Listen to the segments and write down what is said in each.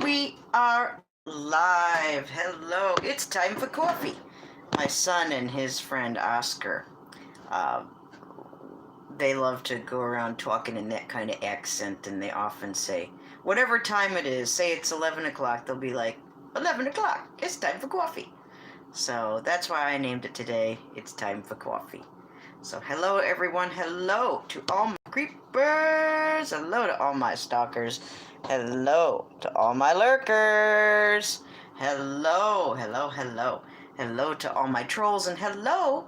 We are live. Hello. It's time for coffee. My son and his friend Oscar, uh, they love to go around talking in that kind of accent, and they often say, whatever time it is, say it's 11 o'clock, they'll be like, 11 o'clock, it's time for coffee. So that's why I named it today, It's Time for Coffee. So hello everyone, hello to all my creepers, hello to all my stalkers, hello to all my lurkers, hello to all my trolls, and hello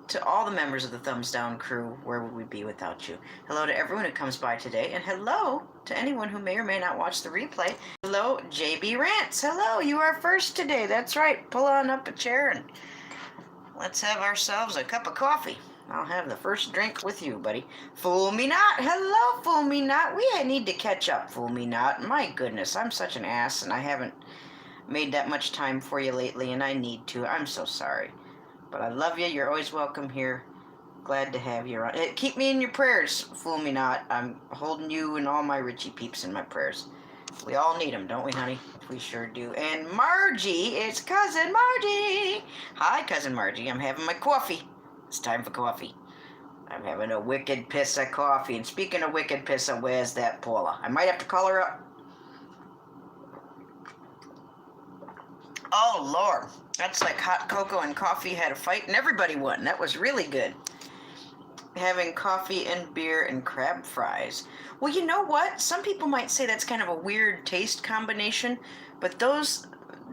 to all the members of the Thumbs Down crew. Where would we be without you? Hello to everyone who comes by today, and hello to anyone who may or may not watch the replay. Hello, JB Rants. Hello, you are first today. That's right. Pull on up a chair and let's have ourselves a cup of coffee. I'll have the first drink with you, buddy. Fool me not. Hello, fool me not. We need to catch up, fool me not. My goodness, I'm such an ass, and I haven't made that much time for you lately, and I need to. I'm so sorry. But I love you. You're always welcome here. Glad to have you around. Keep me in your prayers, fool me not. I'm holding you and all my Richie peeps in my prayers. We all need them, don't we, honey? We sure do. And Margie, it's Cousin Margie. Hi, Cousin Margie. I'm having my coffee. It's time for coffee. I'm having a wicked piss of coffee. And speaking of wicked piss, where's that Paula? I might have to call her up. Oh, Lord. That's like hot cocoa and coffee had a fight and everybody won. That was really good. Having coffee and beer and crab fries. Well, you know what? Some people might say that's kind of a weird taste combination, but those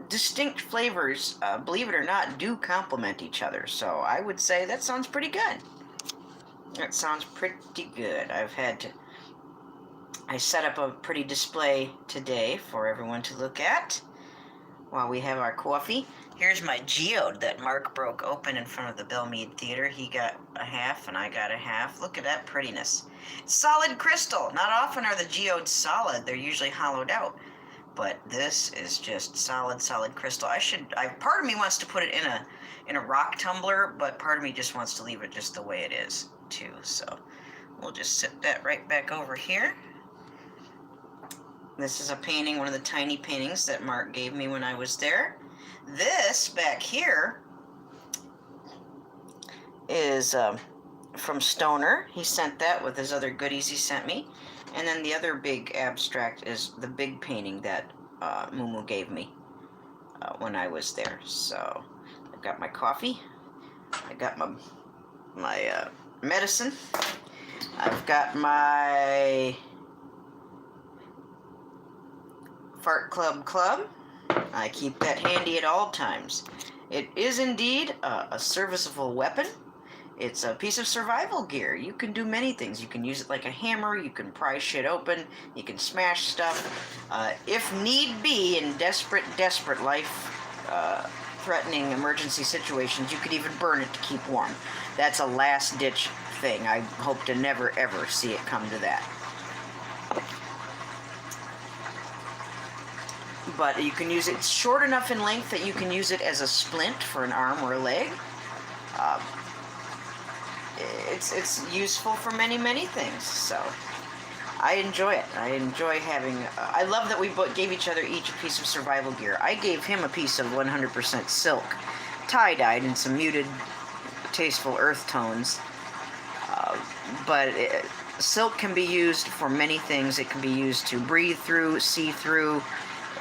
distinct flavors, believe it or not, do complement each other. So I would say that sounds pretty good. That sounds pretty good. I set up a pretty display today for everyone to look at while we have our coffee. Here's my geode that Mark broke open in front of the Bellmead Theater. He got a half and I got a half. Look at that prettiness. Solid crystal. Not often are the geodes solid. They're usually hollowed out. But this is just solid crystal. Part of me wants to put it in a rock tumbler, but part of me just wants to leave it just the way it is too. So we'll just sit that right back over here. This is a painting, one of the tiny paintings that Mark gave me when I was there. This back here is from Stoner. He sent that with his other goodies he sent me. And then the other big abstract is the big painting that Mumu gave me when I was there. So I've got my coffee. I got my medicine. I've got my Fart Club. I keep that handy at all times. It is indeed a serviceable weapon. It's a piece of survival gear. You can do many things. You can use it like a hammer. You can pry shit open. You can smash stuff. If need be, in desperate life-threatening emergency situations, you could even burn it to keep warm. That's a last-ditch thing. I hope to never, ever see it come to that. But you can use it. It's short enough in length that you can use it as a splint for an arm or a leg. It's useful for many things. So I enjoy it. I enjoy having. I love that we gave each other each a piece of survival gear. I gave him a piece of 100% silk, tie-dyed in some muted, tasteful earth tones. Silk can be used for many things. It can be used to breathe through, see through.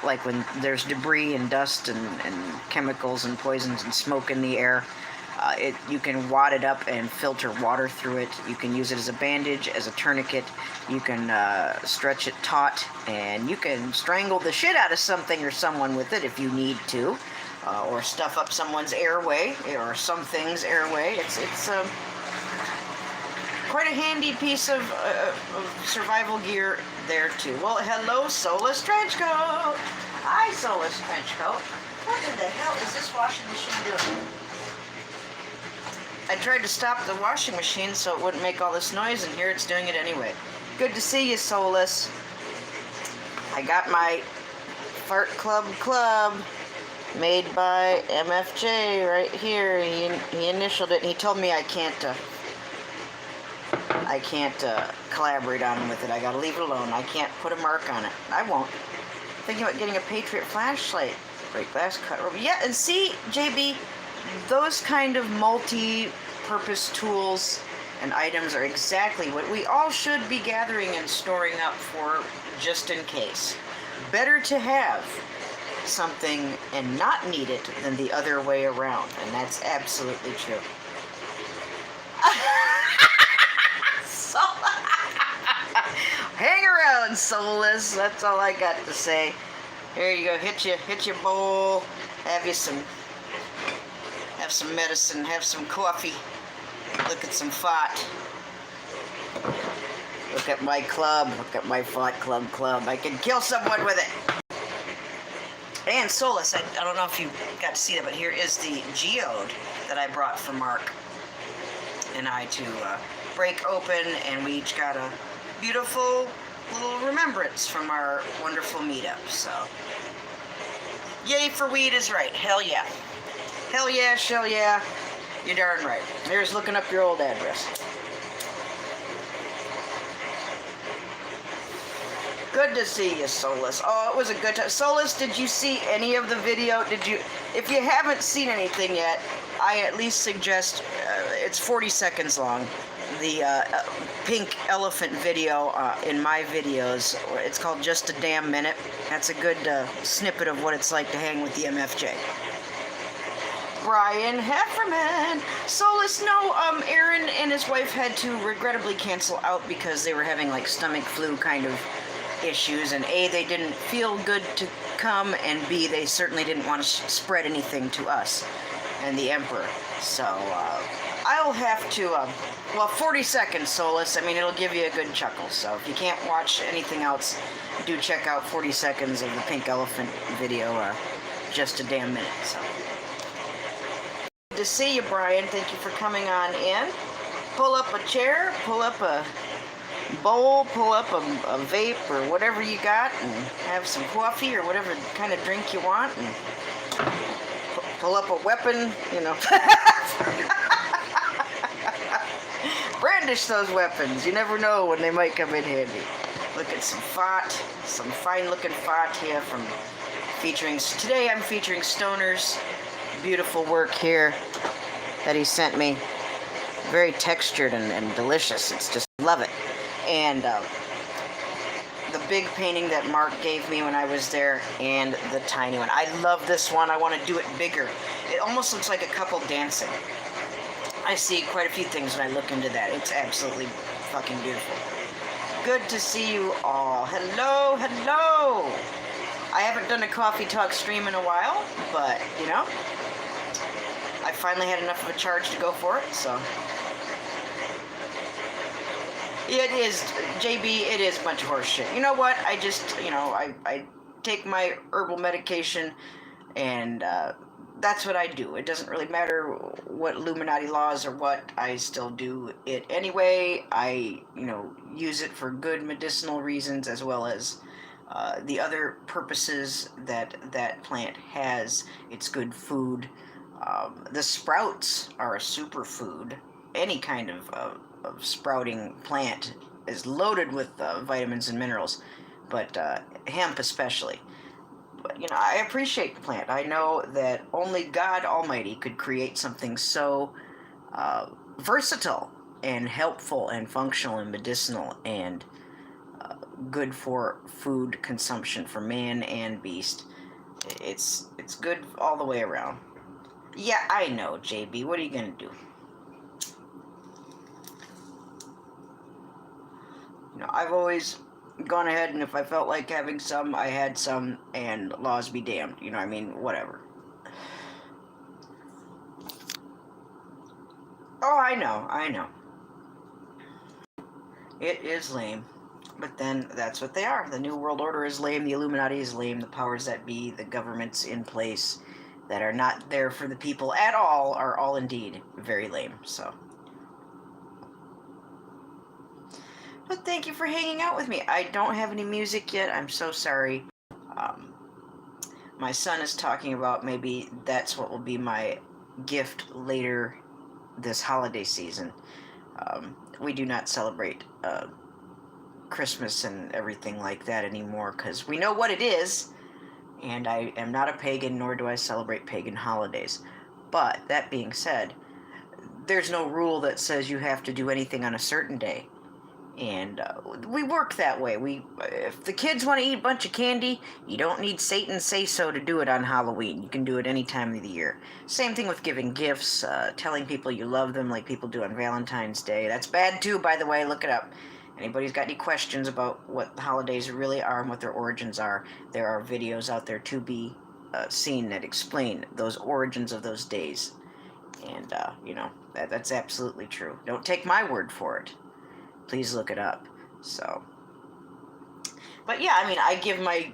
Like when there's debris and dust and chemicals and poisons and smoke in the air. You can wad it up and filter water through it. You can use it as a bandage, as a tourniquet. You can stretch it taut, and you can strangle the shit out of something or someone with it if you need to, or stuff up someone's airway or something's airway. It's quite a handy piece of survival gear there too. Well, hello, Soulless Trenchcoat. Hi, Soulless Trenchcoat. What in the hell is this washing machine doing? I tried to stop the washing machine so it wouldn't make all this noise, and here it's doing it anyway. Good to see you, Soulless. I got my Fart Club made by MFJ right here. He initialed it, and he told me I can't collaborate on with it. I gotta leave it alone. I can't put a mark on it. I won't. Thinking about getting a Patriot flashlight. Break glass, cut rubber. Yeah, and see, JB, those kind of multi-purpose tools and items are exactly what we all should be gathering and storing up for, just in case. Better to have something and not need it than the other way around, and that's absolutely true. So, hang around, soulless. That's all I got to say. Here you go. Hit your bowl. Have some medicine. Have some coffee. Look at some fought. Look at my club. Look at my fought club. I can kill someone with it. And Solus, I don't know if you got to see that, but here is the geode that I brought for Mark and I to break open, and we each got a beautiful little remembrance from our wonderful meetup. So, yay for weed is right. Hell yeah. Hell yeah, shell yeah. You're darn right. Here's looking up your old address. Good to see you, Solus. Oh, it was a good time. Solus, did you see any of the video? If you haven't seen anything yet, I at least suggest, it's 40 seconds long, the pink elephant video in my videos. It's called Just a Damn Minute. That's a good snippet of what it's like to hang with the MFJ. Brian Hefferman. Solus, no, Aaron and his wife had to regrettably cancel out because they were having like stomach flu kind of issues, and A, they didn't feel good to come, and B, they certainly didn't want to spread anything to us and the Emperor. So, I'll have to, 40 seconds, Solus. I mean, it'll give you a good chuckle. So if you can't watch anything else, do check out 40 seconds of the pink elephant video, Just a Damn Minute. So, good to see you, Brian. Thank you for coming on in. Pull up a chair, pull up a bowl, pull up a vape or whatever you got, and have some coffee or whatever kind of drink you want, and pull up a weapon, you know. Brandish those weapons. You never know when they might come in handy. Look at some fine looking fought here today I'm featuring Stoner's beautiful work here that he sent me. Very textured and delicious. It's just, love it. And the big painting that Mark gave me when I was there, and the tiny one. I love this one. I want to do it bigger. It almost looks like a couple dancing. I see quite a few things when I look into that. It's absolutely fucking beautiful. Good to see you all. Hello. I haven't done a coffee talk stream in a while, but, you know, I finally had enough of a charge to go for it, so. It is, JB, it is a bunch of horse shit. You know what? I just, you know, I take my herbal medication, and that's what I do. It doesn't really matter what Illuminati laws or what, I still do it anyway. I, you know, use it for good medicinal reasons, as well as the other purposes that plant has. It's good food. The sprouts are a superfood. Any kind of sprouting plant is loaded with vitamins and minerals, but hemp especially. But, you know, I appreciate the plant. I know that only God Almighty could create something so versatile and helpful and functional and medicinal and good for food consumption for man and beast. It's good all the way around. Yeah, I know, JB. What are you gonna do? You know, I've always gone ahead, and if I felt like having some, I had some, and laws be damned. You know, I mean, whatever. Oh, I know. It is lame. But then, that's what they are. The New World Order is lame, the Illuminati is lame, the powers that be, the governments in place that are not there for the people at all are all indeed very lame, so. But thank you for hanging out with me. I don't have any music yet. I'm so sorry. My son is talking about maybe that's what will be my gift later this holiday season. We do not celebrate Christmas and everything like that anymore because we know what it is. and I am not a pagan, nor do I celebrate pagan holidays. But that being said, there's no rule that says you have to do anything on a certain day. And we work that way. If the kids want to eat a bunch of candy, you don't need Satan say so to do it on Halloween. You can do it any time of the year. Same thing with giving gifts, telling people you love them like people do on Valentine's Day. That's bad too, by the way. Look it up. Anybody's got any questions about what the holidays really are and what their origins are, there are videos out there to be seen that explain those origins of those days. And, that's absolutely true. Don't take my word for it. Please look it up. So, but yeah, I mean, I give my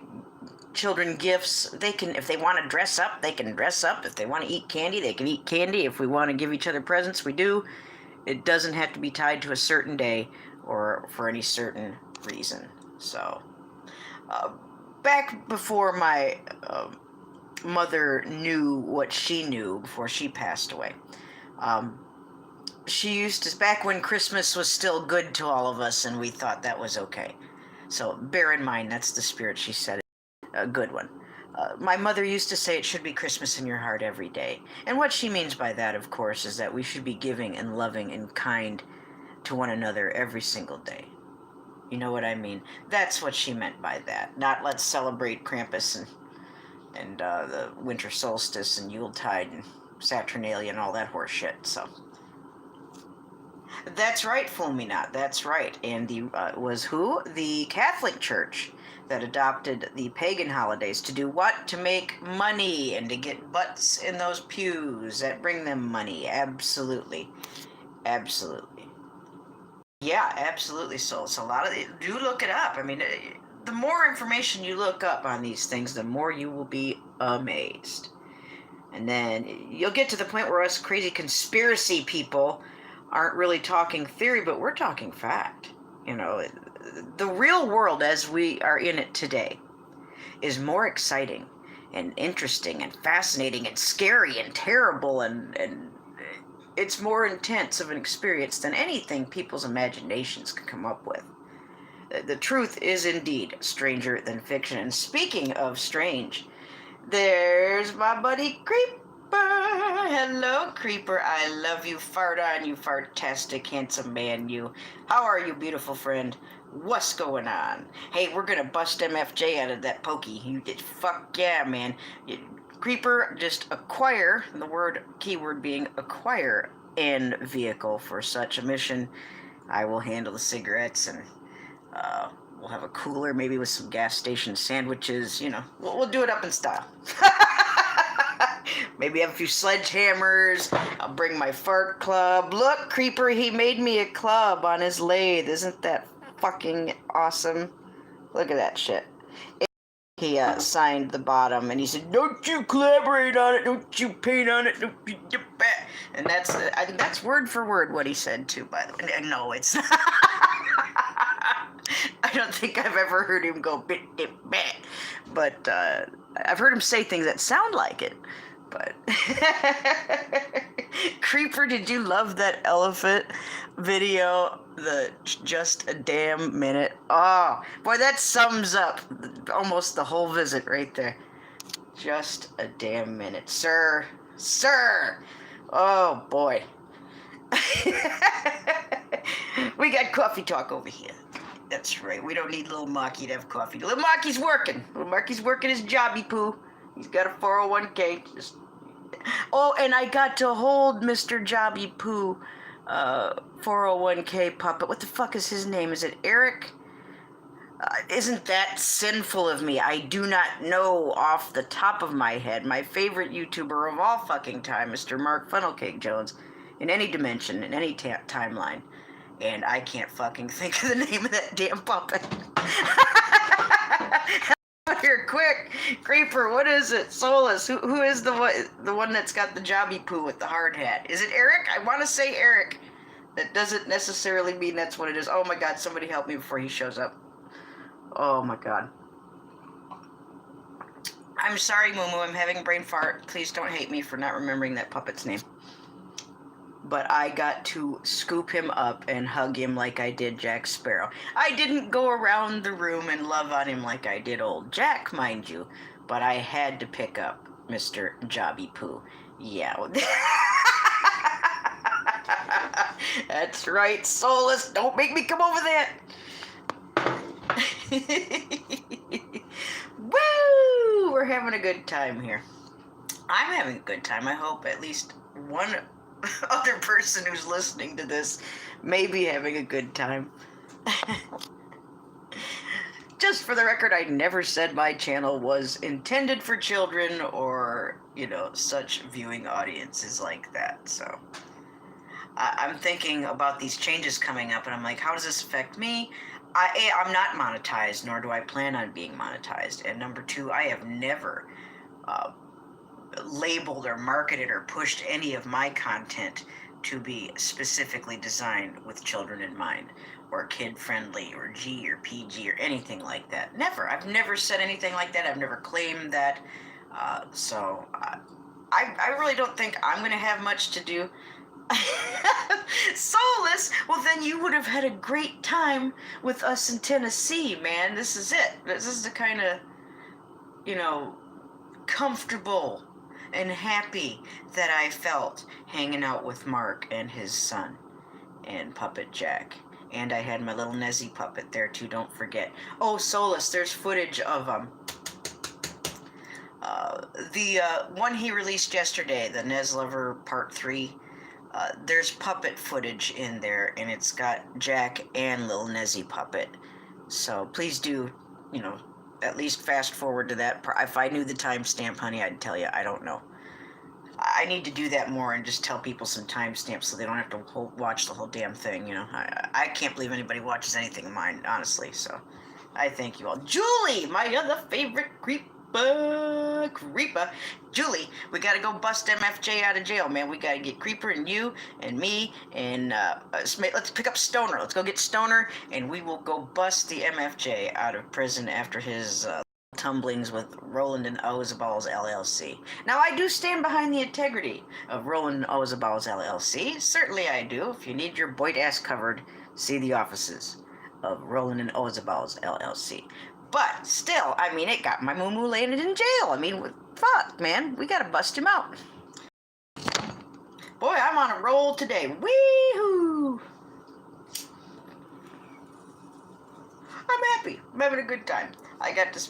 children gifts. They can, if they want to dress up, they can dress up. If they want to eat candy, they can eat candy. If we want to give each other presents, we do. It doesn't have to be tied to a certain day or for any certain reason. So, back before my mother knew what she knew, before she passed away, she used to, back when Christmas was still good to all of us and we thought that was okay. So bear in mind, that's the spirit she said, a good one. My mother used to say it should be Christmas in your heart every day. And what she means by that, of course, is that we should be giving and loving and kind to one another every single day. You know what I mean? That's what she meant by that. Not let's celebrate Krampus and the winter solstice and Yuletide and Saturnalia and all that horse shit, so... That's right, fool me not. That's right. And was who? The Catholic Church that adopted the pagan holidays to do what? To make money and to get butts in those pews that bring them money. Absolutely. Absolutely. Yeah, absolutely. So it's a lot of... Do look it up. I mean, the more information you look up on these things, the more you will be amazed. And then you'll get to the point where us crazy conspiracy people aren't really talking theory, but we're talking fact. You know, the real world as we are in it today is more exciting and interesting and fascinating and scary and terrible, and it's more intense of an experience than anything people's imaginations can come up with. The truth is indeed stranger than fiction. And speaking of strange, there's my buddy Creeper. Hello, Creeper. I love you. Fart on you, fartastic, handsome man, you. How are you, beautiful friend? What's going on? Hey, we're gonna bust MFJ out of that pokey. You did. Fuck yeah, man. Creeper, just acquire, the keyword being acquire an vehicle for such a mission. I will handle the cigarettes, and we'll have a cooler, maybe with some gas station sandwiches. You know, we'll do it up in style. Maybe have a few sledgehammers. I'll bring my fart club. Look, Creeper, he made me a club on his lathe. Isn't that fucking awesome? Look at that shit. He signed the bottom, and he said, "Don't you collaborate on it, don't you paint on it, don't you get back." And that's, I think that's word for word what he said, too, by the way. No, it's not. I don't think I've ever heard him go bit back, but I've heard him say things that sound like it. But Creeper, did you love that elephant video? The just a damn minute. Oh boy, that sums up almost the whole visit right there. Just a damn minute, sir. Oh boy. We got coffee talk over here. That's right. We don't need Little Marky to have coffee. Little Marky's working. Little Marky's working his jobby poo. He's got a 401k. Oh, and I got to hold Mr. Jobby Poo 401k puppet. What the fuck is his name? Is it Eric? Isn't that sinful of me? I do not know off the top of my head. My favorite YouTuber of all fucking time, Mr. Mark Funnelcake Jones, in any dimension, in any timeline. And I can't fucking think of the name of that damn puppet. Here, quick, Creeper, what is it? Solus, who is the one that's got the jobby poo with the hard hat? Is it Eric? I want to say Eric. That doesn't necessarily mean that's what it is. Oh my god, somebody help me before he shows up. Oh my god. I'm sorry, Moo, I'm having a brain fart. Please don't hate me for not remembering that puppet's name. But I got to scoop him up and hug him like I did Jack Sparrow. I didn't go around the room and love on him like I did old Jack, mind you. but I had to pick up Mr. Jobby Poo. Yeah. That's right, Soulless. Don't make me come over there. Woo! We're having a good time here. I'm having a good time. I hope at least one other person who's listening to this may be having a good time. Just for the record, I never said my channel was intended for children or, such viewing audiences like that. So I'm thinking about these changes coming up, and I'm like, how does this affect me? I'm not monetized, nor do I plan on being monetized. And number two, I have never labeled or marketed or pushed any of my content to be specifically designed with children in mind, or kid friendly, or G or PG or anything like that. Never. I've never said anything like that. I've never claimed that. So I really don't think I'm going to have much to do. Soulless? Well, then you would have had a great time with us in Tennessee, man. This is it. This is the kind of, comfortable and happy that I felt hanging out with Mark and his son and Puppet Jack. And I had my little Nezzy puppet there too, don't forget. Oh, Soulless, there's footage of the one he released yesterday, the Nez Lover Part 3. There's puppet footage in there, and it's got Jack and little Nezzy puppet. So please do, at least fast forward to that. If I knew the timestamp, honey, I'd tell you. I don't know. I need to do that more and just tell people some timestamps so they don't have to watch the whole damn thing, I can't believe anybody watches anything of mine, honestly, so I thank you all. Julie, my other favorite creeper. Julie, we gotta go bust MFJ out of jail, man. We gotta get Creeper and you and me and let's pick up Stoner. Let's go get Stoner, and we will go bust the MFJ out of prison after his tumblings with Roland and Ozaballs LLC. Now, I do stand behind the integrity of Roland and Ozaballs LLC. Certainly I do. If you need your boyd ass covered, see the offices of Roland and Ozaballs LLC. But still, it got my moo-moo landed in jail. Fuck, man. We gotta bust him out. Boy, I'm on a roll today. Wee-hoo! I'm happy. I'm having a good time. I got to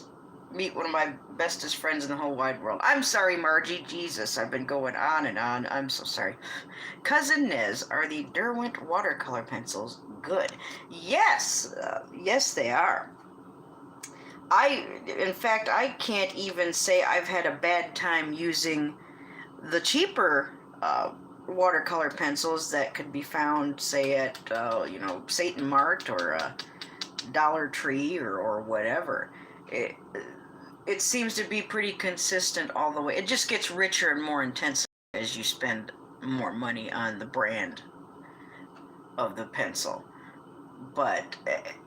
meet one of my bestest friends in the whole wide world. I'm sorry, Margie. Jesus, I've been going on and on. I'm so sorry. Cousin Nez, are the Derwent watercolor pencils good? Yes. Yes, they are. In fact, I can't even say I've had a bad time using the cheaper watercolor pencils that could be found, say, at, Satan Mart or Dollar Tree or whatever. It seems to be pretty consistent all the way. It just gets richer and more intense as you spend more money on the brand of the pencil. But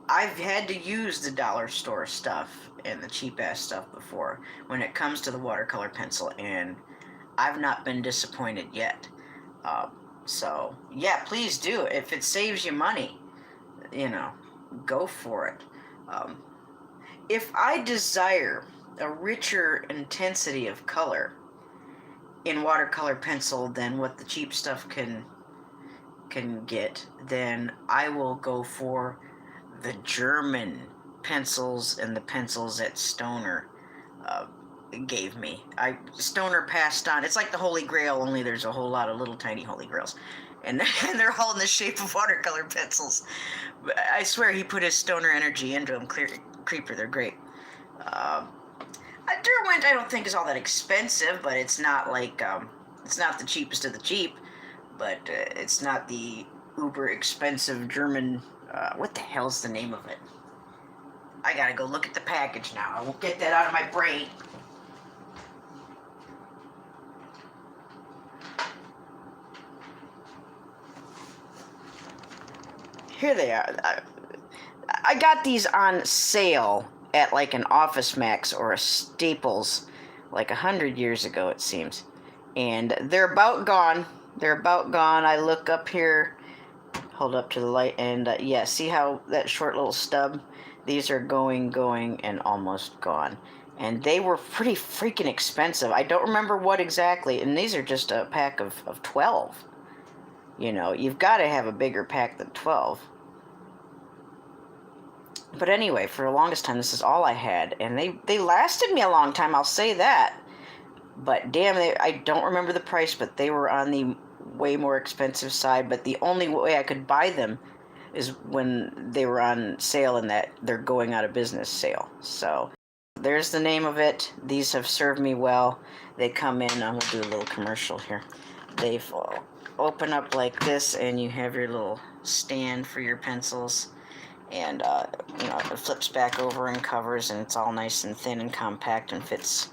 I've had to use the dollar store stuff and the cheap-ass stuff before when it comes to the watercolor pencil, and I've not been disappointed yet. So, yeah, please do. If it saves you money, go for it. If I desire a richer intensity of color in watercolor pencil than what the cheap stuff can get, then I will go for the German pencils and the pencils that Stoner gave me. Stoner passed on. It's like the Holy Grail, only there's a whole lot of little tiny Holy Grails. And they're all in the shape of watercolor pencils. I swear he put his Stoner energy into them. Creeper, they're great. Derwent I don't think is all that expensive, but it's not like, it's not the cheapest of the cheap, but it's not the uber expensive German, what the hell's the name of it? I gotta go look at the package now. I won't get that out of my brain. Here they are. I got these on sale at like an Office Max or a Staples like 100 years ago, it seems. And they're about gone. They're about gone. I look up here, hold up to the light, and yeah, see how that short little stub? These are going, and almost gone. And they were pretty freaking expensive. I don't remember what exactly, and these are just a pack of 12. You know, you've got to have a bigger pack than 12. But anyway, for the longest time, this is all I had, and they lasted me a long time, I'll say that. But damn, I don't remember the price, but they were on the way more expensive side. But the only way I could buy them is when they were on sale, and that they're going out of business sale. So there's the name of it. These have served me well. They come in, I'm gonna do a little commercial here. They open up like this, and you have your little stand for your pencils. And you know, it flips back over and covers, and it's all nice and thin and compact and fits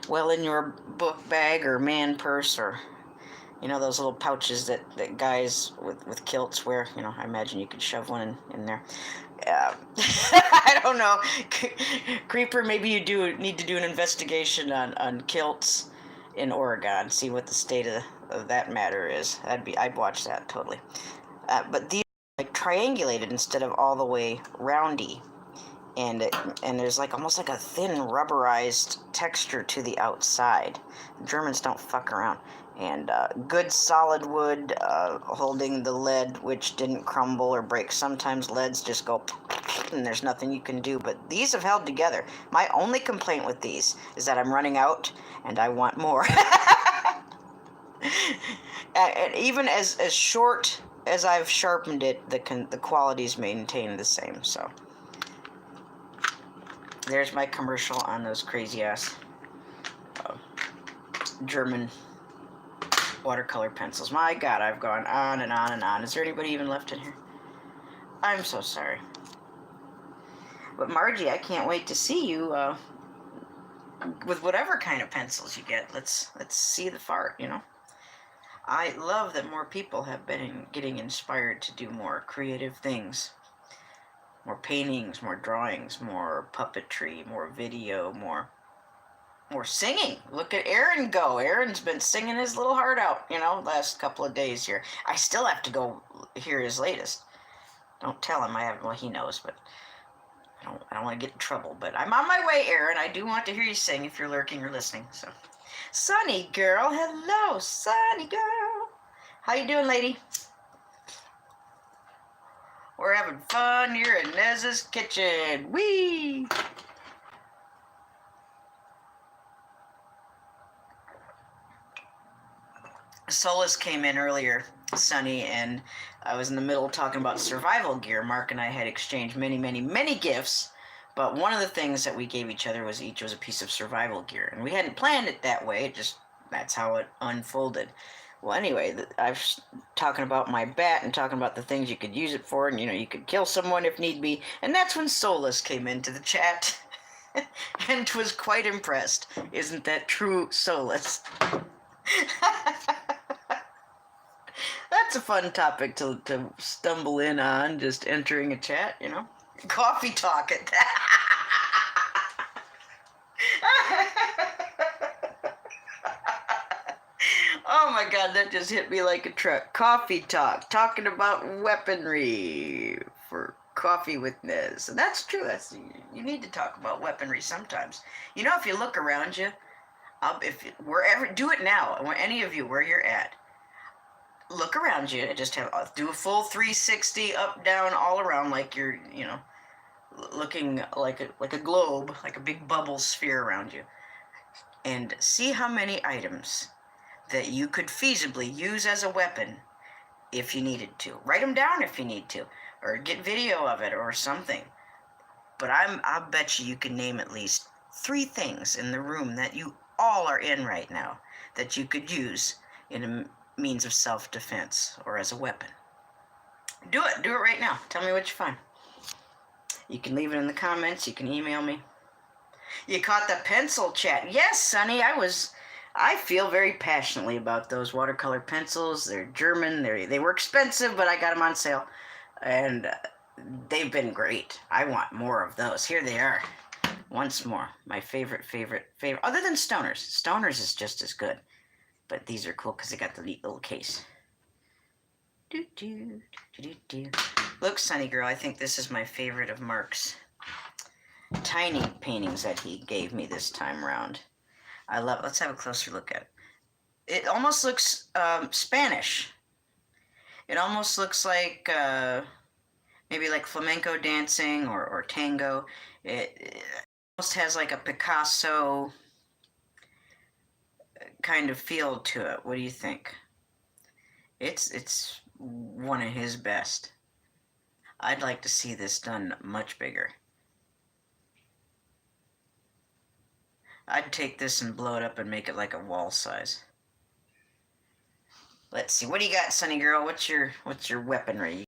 well in your book bag or man purse, or you know, those little pouches that guys with kilts wear. You know, I imagine you could shove one in there. I don't know. Creeper, maybe you do need to do an investigation on kilts in Oregon, see what the state of that matter is. I'd watch that totally. But these are like triangulated instead of all the way roundy. And there's like almost like a thin rubberized texture to the outside. The Germans don't fuck around. And good solid wood holding the lead, which didn't crumble or break. Sometimes leads just go and there's nothing you can do, but these have held together. My only complaint with these is that I'm running out and I want more. And even as short as I've sharpened it, the quality's maintained the same. So there's my commercial on those crazy ass German watercolor pencils. My God, I've gone on and on and on. Is there anybody even left in here? I'm so sorry. But Margie, I can't wait to see you with whatever kind of pencils you get. Let's see the fart, you know. I love that more people have been getting inspired to do more creative things. More paintings, more drawings, more puppetry, more video, more singing. Look at Aaron go. Aaron's been singing his little heart out, you know, last couple of days here. I still have to go hear his latest. Don't tell him I haven't. Well, he knows, but I don't want to get in trouble. But I'm on my way, Aaron. I do want to hear you sing if you're lurking or listening. So, Sunny girl, hello, Sunny girl. How you doing, lady? We're having fun here in Nez's kitchen. Whee! Solus came in earlier, Sunny, and I was in the middle talking about survival gear. Mark and I had exchanged many, many, many gifts, but one of the things that we gave each other was each was a piece of survival gear, and we hadn't planned it that way. It just, that's how it unfolded. Well, anyway, I was talking about my bat and talking about the things you could use it for, and, you know, you could kill someone if need be, and that's when Solus came into the chat and was quite impressed. Isn't that true, Solus? That's a fun topic to stumble in on, just entering a chat, you know? Coffee talk at that. Oh my God, that just hit me like a truck. Coffee talk, talking about weaponry for coffee with Nez. And that's true. You need to talk about weaponry sometimes. You know, if you look around you, wherever, do it now. Any of you, where you're at, look around you and just do a full 360 up, down, all around, like you're, you know, looking like a globe, like a big bubble sphere around you, and see how many items that you could feasibly use as a weapon if you needed to. Write them down if you need to, or get video of it or something. But I'll bet you can name at least 3 things in the room that you all are in right now that you could use in a means of self-defense or as a weapon. Do it right now. Tell me what you find. You can leave it in the comments. You can email me. You caught the pencil chat. Yes, Sonny, I feel very passionately about those watercolor pencils. They're German. They were expensive, but I got them on sale, and they've been great. I want more of those. Here they are. Once more, my favorite, other than Stoners. Stoners is just as good, but these are cool because they got the neat little case. Look, Sunny Girl, I think this is my favorite of Mark's. tiny paintings that he gave me this time around. I love. Let's have a closer look at it. It almost looks Spanish. It almost looks like maybe like flamenco dancing or tango. It almost has like a Picasso kind of feel to it. What do you think? It's one of his best. I'd like to see this done much bigger. I'd take this and blow it up and make it like a wall size. Let's see. What do you got, Sunny Girl? What's your weaponry?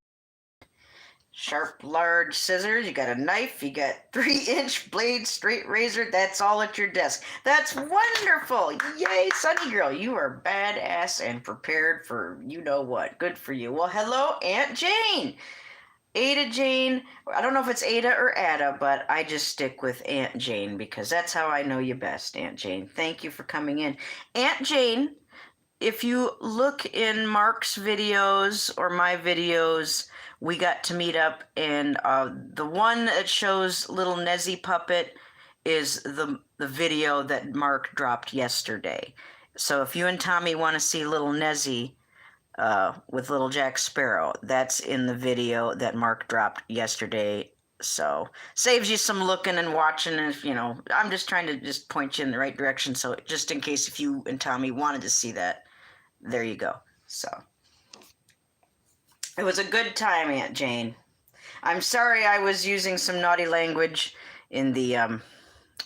Sharp, large scissors. You got a knife. You got 3-inch blade, straight razor. That's all at your desk. That's wonderful. Yay, Sunny Girl. You are badass and prepared for you know what. Good for you. Well, hello, Aunt Jane. Ada Jane. I don't know if it's Ada or Ada, but I just stick with Aunt Jane because that's how I know you best, Aunt Jane. Thank you for coming in. Aunt Jane, if you look in Mark's videos or my videos, we got to meet up, and the one that shows little Nezzy puppet is the video that Mark dropped yesterday. So if you and Tommy want to see little Nezzy with little Jack Sparrow, that's in the video that Mark dropped yesterday. So saves you some looking and watching, and you know, I'm just trying to just point you in the right direction. So just in case if you and Tommy wanted to see that, there you go. So it was a good time, Aunt Jane. I'm sorry I was using some naughty language in the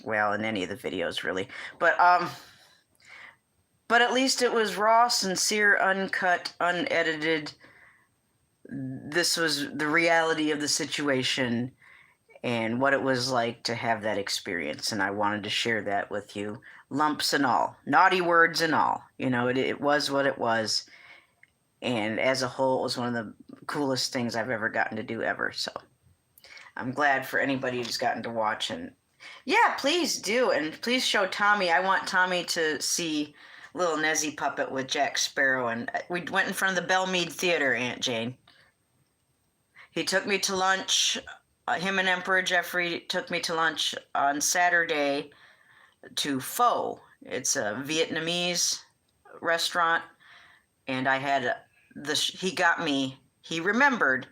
well, in any of the videos really, but at least it was raw, sincere, uncut, unedited. This was the reality of the situation and what it was like to have that experience, and I wanted to share that with you, lumps and all, naughty words and all. You know, it was what it was, and as a whole, it was one of the coolest things I've ever gotten to do ever. So I'm glad for anybody who's gotten to watch. And yeah, please do, and please show Tommy. I want Tommy to see little Nezzy puppet with Jack Sparrow, and we went in front of the Belmead Theater, Aunt Jane. He took me to lunch. Him and Emperor Jeffrey took me to lunch on Saturday to Pho. It's a Vietnamese restaurant, and I had he remembered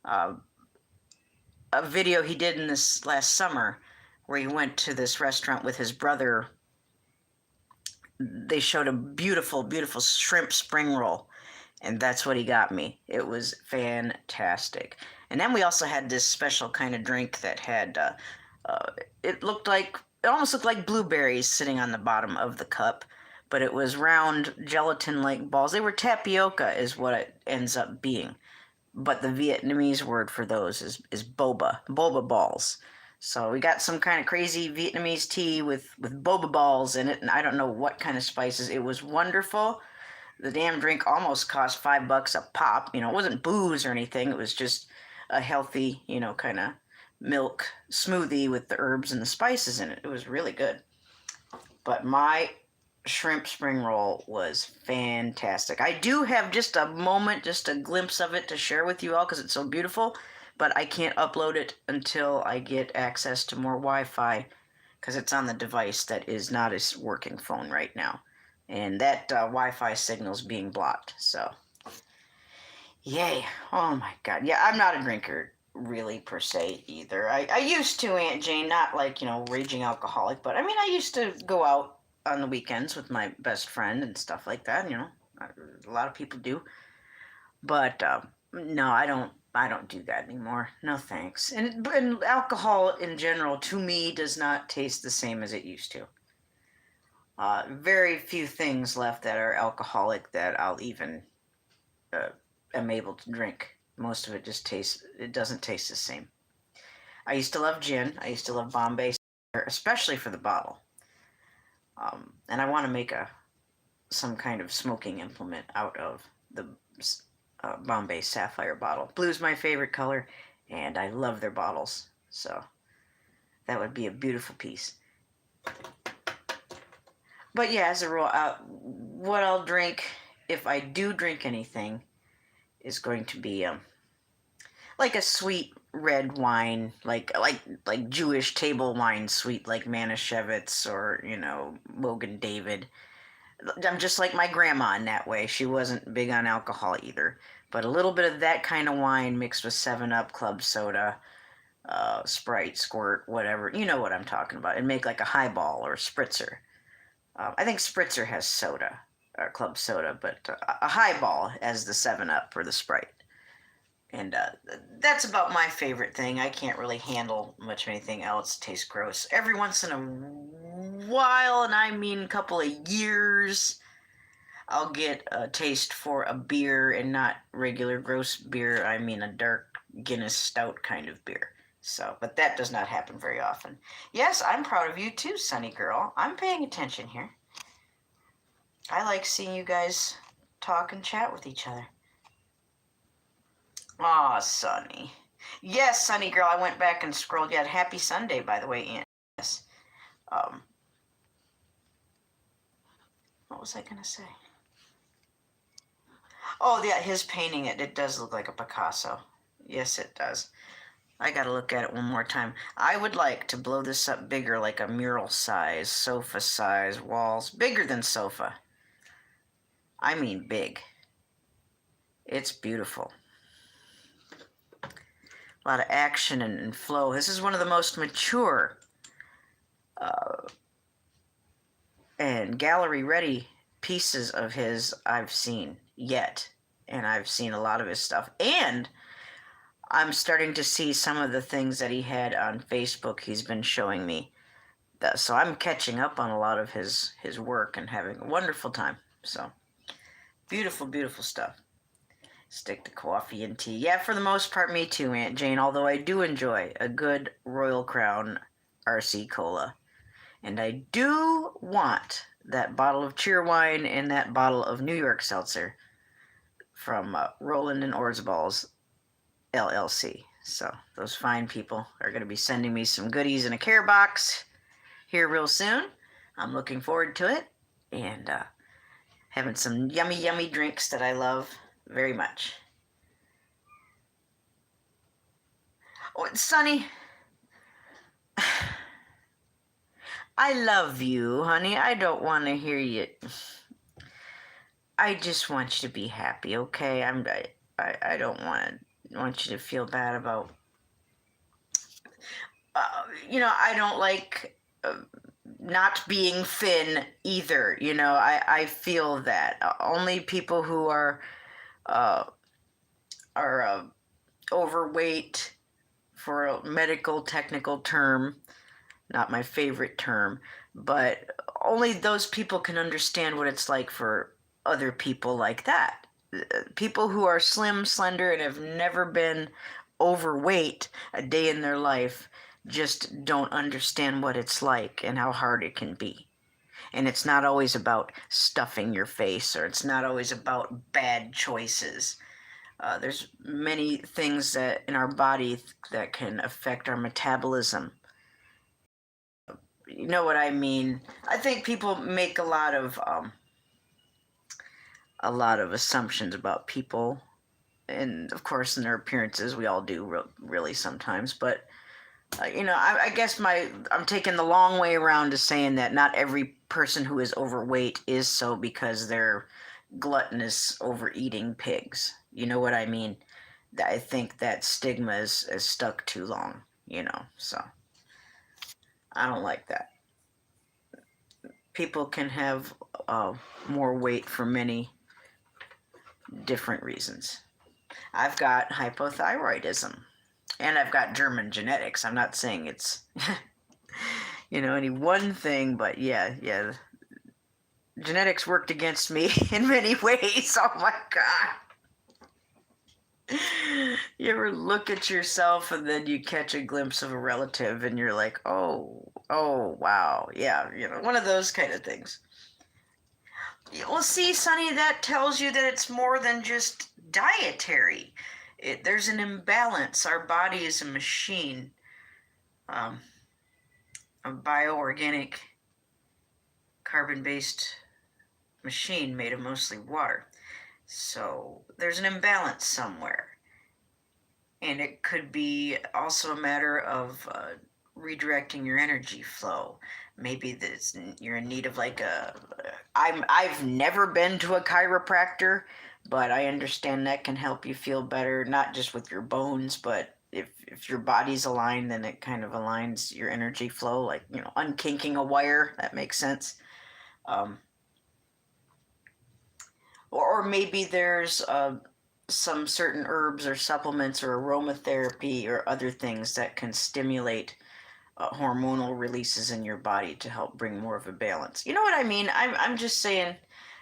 a video he did in this last summer where he went to this restaurant with his brother. They showed a beautiful, beautiful shrimp spring roll, and that's what he got me. It was fantastic. And then we also had this special kind of drink that had, it almost looked like blueberries sitting on the bottom of the cup, but it was round gelatin-like balls. They were tapioca is what it ends up being, but the Vietnamese word for those is boba balls. So we got some kind of crazy Vietnamese tea with boba balls in it, and I don't know what kind of spices. It was wonderful. The damn drink almost cost $5 a pop. You know, it wasn't booze or anything. It was just a healthy, you know, kind of milk smoothie with the herbs and the spices in it. It was really good. But my shrimp spring roll was fantastic. I do have just a moment, just a glimpse of it to share with you all because it's so beautiful, but I can't upload it until I get access to more Wi-Fi because it's on the device that is not a working phone right now. And that Wi-Fi signal's being blocked, so yay. Oh my god. Yeah, I'm not a drinker really per se either. I used to, Aunt Jane, not like, you know, raging alcoholic, but I mean, I used to go out on the weekends with my best friend and stuff like that, you know. A lot of people do. But no, I don't do that anymore. No thanks. And alcohol in general to me does not taste the same as it used to. Very few things left that are alcoholic that I'll even am able to drink. Most of it it doesn't taste the same. I used to love gin. I used to love Bombay, especially for the bottle. And I want to make some kind of smoking implement out of the Bombay Sapphire bottle. Blue's my favorite color, and I love their bottles. So that would be a beautiful piece. But yeah, as a rule, what I'll drink, if I do drink anything, is going to be like a sweet red wine, like Jewish table wine, sweet like Manischewitz or Mogen David. I'm just like my grandma in that way. She wasn't big on alcohol either, but a little bit of that kind of wine mixed with Seven Up, Club Soda, Sprite, Squirt, whatever. You know what I'm talking about, and make like a highball or a spritzer. I think spritzer has soda, or club soda, but a highball has the Seven Up or the Sprite. And that's about my favorite thing. I can't really handle much of anything else. It tastes gross. Every once in a while, and I mean a couple of years, I'll get a taste for a beer, and not regular gross beer. I mean a dark Guinness stout kind of beer. So, but that does not happen very often. Yes, I'm proud of you too, Sunny Girl. I'm paying attention here. I like seeing you guys talk and chat with each other. Aw, Sunny. Yes, Sunny Girl, I went back and scrolled. Yeah, happy Sunday, by the way, Aunt. Yes. Um, what was I going to say? Oh, yeah, his painting, it does look like a Picasso. Yes, it does. I gotta look at it one more time. I would like to blow this up bigger, like a mural size, sofa size, walls. Bigger than sofa. I mean big. It's beautiful. A lot of action and flow. This is one of the most mature and gallery-ready pieces of his I've seen yet. And I've seen a lot of his stuff. And I'm starting to see some of the things that he had on Facebook he's been showing me. So I'm catching up on a lot of his work and having a wonderful time. So beautiful, beautiful stuff. Stick to coffee and tea. Yeah, for the most part, me too, Aunt Jane, although I do enjoy a good Royal Crown RC Cola. And I do want that bottle of Cheerwine and that bottle of New York Seltzer from Roland and Orzabals LLC. So those fine people are going to be sending me some goodies in a care box here real soon. I'm looking forward to it, and having some yummy, yummy drinks that I love very much. Oh, Sonny, I love you, honey. I don't want to hear you. I just want you to be happy, okay? I don't want you to feel bad about. I don't like not being thin either. I feel that only people who are uh, overweight, for a medical technical term, not my favorite term, but only those people can understand what it's like for other people like that. People who are slim, slender, and have never been overweight a day in their life just don't understand what it's like and how hard it can be. And it's not always about stuffing your face, or it's not always about bad choices. There's many things that in our body that can affect our metabolism. You know what I mean? I think people make a lot of assumptions about people, and of course in their appearances. We all do, really sometimes. But I guess I'm taking the long way around to saying that not every person who is overweight is so because they're gluttonous, overeating pigs. You know what I mean? I think that stigma is stuck too long, so I don't like that. People can have more weight for many different reasons. I've got hypothyroidism, and I've got German genetics. I'm not saying it's, any one thing, but yeah. Genetics worked against me in many ways. Oh my God. You ever look at yourself and then you catch a glimpse of a relative and you're like, oh, wow. Yeah, one of those kind of things. Well, see, Sonny, that tells you that it's more than just dietary. There's an imbalance. Our body is a machine, a bioorganic, carbon-based machine made of mostly water. So there's an imbalance somewhere. And it could be also a matter of redirecting your energy flow. Maybe this, you're in need of like a. I've never been to a chiropractor, but I understand that can help you feel better, not just with your bones, but if your body's aligned, then it kind of aligns your energy flow, like unkinking a wire. That makes sense. Um, or maybe there's some certain herbs or supplements or aromatherapy or other things that can stimulate hormonal releases in your body to help bring more of a balance. You know what I mean? I'm just saying,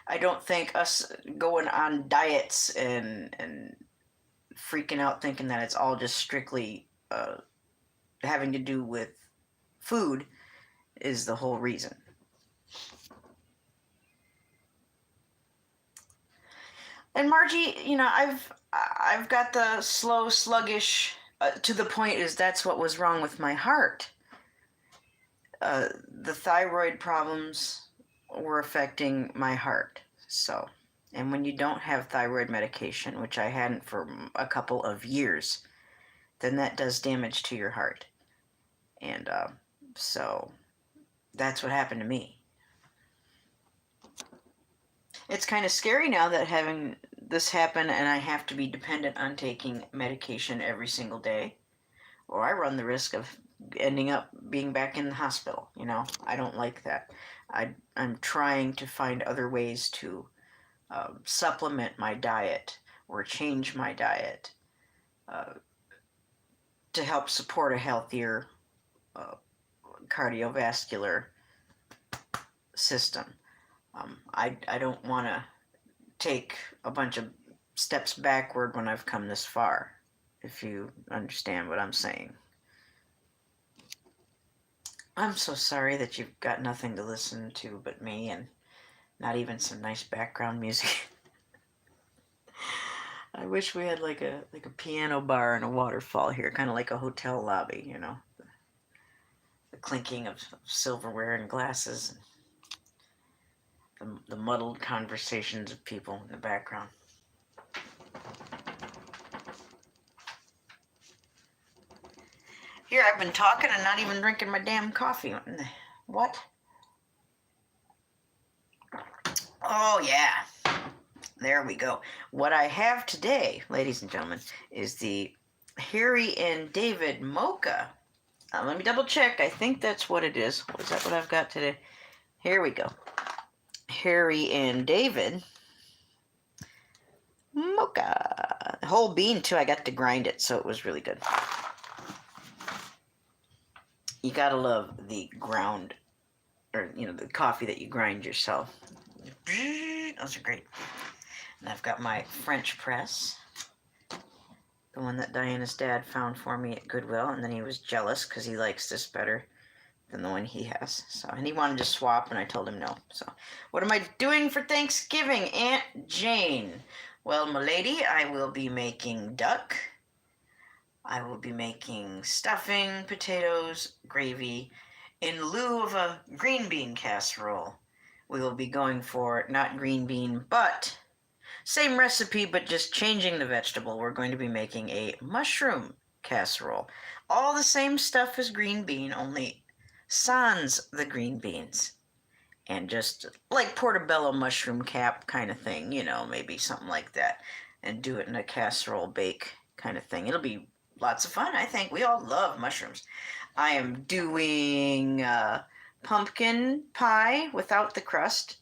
I don't think us going on diets and freaking out thinking that it's all just strictly having to do with food is the whole reason. And Margie, I've got the slow, sluggish. To the point is that's what was wrong with my heart. The thyroid problems were affecting my heart. So, and when you don't have thyroid medication, which I hadn't for a couple of years, then that does damage to your heart. And so that's what happened to me. It's kind of scary now that having this happen and I have to be dependent on taking medication every single day, or I run the risk of ending up being back in the hospital. I don't like that. I'm trying to find other ways to supplement my diet or change my diet uh, to help support a healthier uh, cardiovascular system. I don't want to take a bunch of steps backward when I've come this far, if you understand what I'm saying. I'm so sorry that you've got nothing to listen to but me and not even some nice background music. I wish we had like a piano bar and a waterfall here, kind of like a hotel lobby, the clinking of silverware and glasses, and the muddled conversations of people in the background. Here, I've been talking and not even drinking my damn coffee. What? Oh, yeah. There we go. What I have today, ladies and gentlemen, is the Harry and David Mocha. Let me double check. I think that's what it is. Is that what I've got today? Here we go. Harry and David Mocha. Whole bean, too. I got to grind it, so it was really good. You gotta love the ground, or, the coffee that you grind yourself. Those are great. And I've got my French press, the one that Diana's dad found for me at Goodwill, and then he was jealous because he likes this better than the one he has. So, and he wanted to swap, and I told him no. So, what am I doing for Thanksgiving, Aunt Jane? Well, m'lady, I will be making duck. I will be making stuffing, potatoes, gravy, in lieu of a green bean casserole. We will be going for not green bean, but same recipe, but just changing the vegetable. We're going to be making a mushroom casserole. All the same stuff as green bean, only sans the green beans. And just like portobello mushroom cap kind of thing, maybe something like that. And do it in a casserole bake kind of thing. It'll be lots of fun, I think. We all love mushrooms. I am doing pumpkin pie without the crust.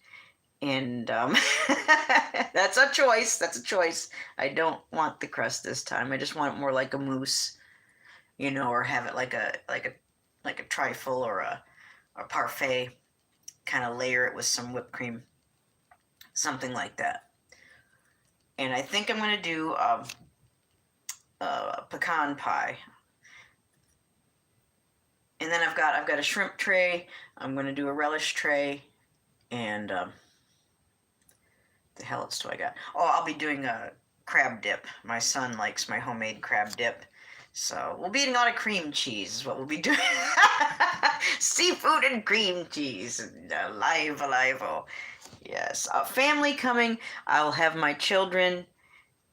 And that's a choice. That's a choice. I don't want the crust this time. I just want it more like a mousse, or have it like a trifle or a parfait. Kind of layer it with some whipped cream, something like that. And I think I'm going to do a pecan pie. And then I've got a shrimp tray. I'm going to do a relish tray, and the hell else do I got? Oh, I'll be doing a crab dip. My son likes my homemade crab dip. So we'll be eating a lot of cream cheese is what we'll be doing. Seafood and cream cheese. Alive. Oh. Yes. Family coming. I'll have my children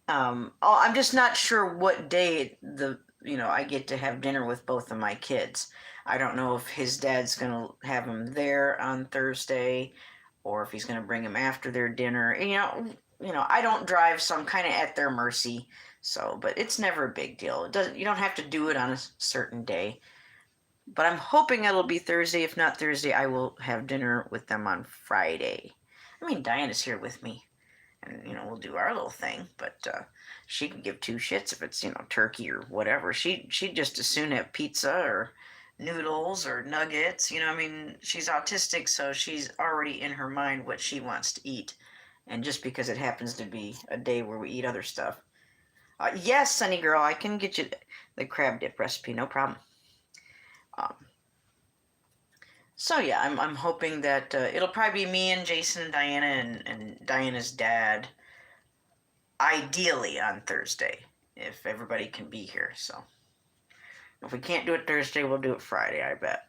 I'm just not sure what day I get to have dinner with both of my kids. I don't know if his dad's gonna have him there on Thursday, or if he's gonna bring him after their dinner. And, I don't drive, so I'm kind of at their mercy. So, but it's never a big deal. It doesn't. You don't have to do it on a certain day. But I'm hoping it'll be Thursday. If not Thursday, I will have dinner with them on Friday. I mean, Diana's here with me, and we'll do our little thing. But she can give two shits if it's turkey or whatever. She'd just as soon have pizza or noodles or nuggets. I mean, she's autistic, so she's already in her mind what she wants to eat. And just because it happens to be a day where we eat other stuff. Yes, Sunny Girl, I can get you the crab dip recipe, no problem. Um, so yeah, I'm hoping that it'll probably be me and Jason and Diana and Diana's dad, ideally on Thursday, if everybody can be here. So if we can't do it Thursday, we'll do it Friday, I bet.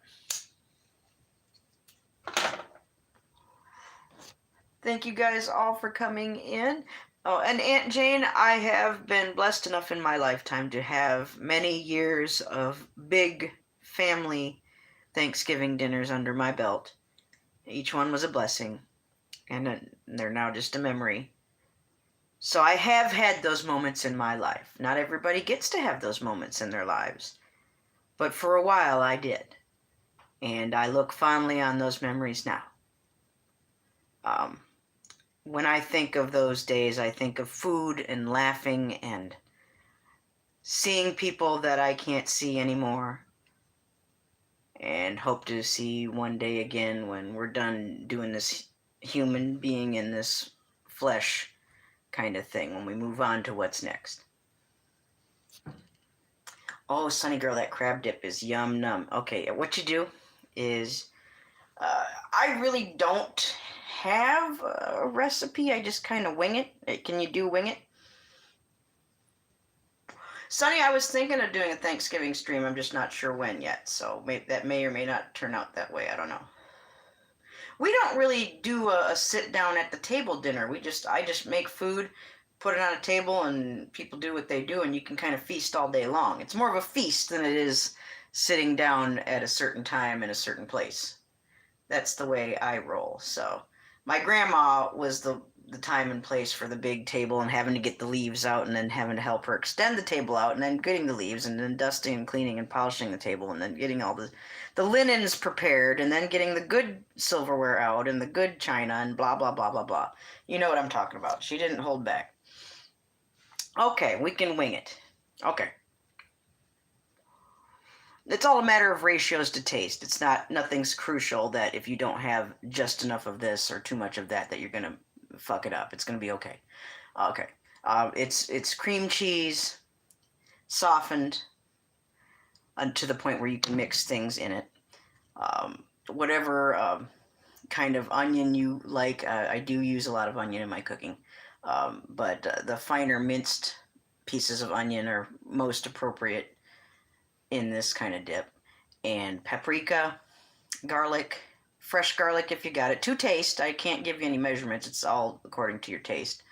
Thank you guys all for coming in. Oh, and Aunt Jane, I have been blessed enough in my lifetime to have many years of big family Thanksgiving dinners under my belt. Each one was a blessing, and they're now just a memory. So I have had those moments in my life. Not everybody gets to have those moments in their lives, but for a while I did. And I look fondly on those memories now. When I think of those days, I think of food and laughing and seeing people that I can't see anymore and hope to see one day again when we're done doing this human being in this flesh kind of thing, when we move on to what's next. Oh, Sunny Girl, that crab dip is yum num. Okay, what you do is, I really don't have a recipe. I just kind of wing it. Can you do wing it? Sunny, I was thinking of doing a Thanksgiving stream. I'm just not sure when yet. So that may or may not turn out that way. I don't know. We don't really do a sit down at the table dinner. I just make food, put it on a table, and people do what they do, and you can kind of feast all day long. It's more of a feast than it is sitting down at a certain time in a certain place. That's the way I roll. So my grandma was the time and place for the big table and having to get the leaves out and then having to help her extend the table out and then getting the leaves and then dusting and cleaning and polishing the table and then getting all the linens prepared and then getting the good silverware out and the good china and blah blah blah blah blah. You know what I'm talking about. She didn't hold back. Okay, we can wing it. Okay. It's all a matter of ratios to taste. Nothing's crucial that if you don't have just enough of this or too much of that you're gonna fuck it up. It's gonna be okay. Okay. It's cream cheese, softened to the point where you can mix things in it. Whatever kind of onion you like. I do use a lot of onion in my cooking, but the finer minced pieces of onion are most appropriate in this kind of dip. And paprika, garlic, fresh garlic if you got it, to taste. I can't give you any measurements. It's all according to your taste.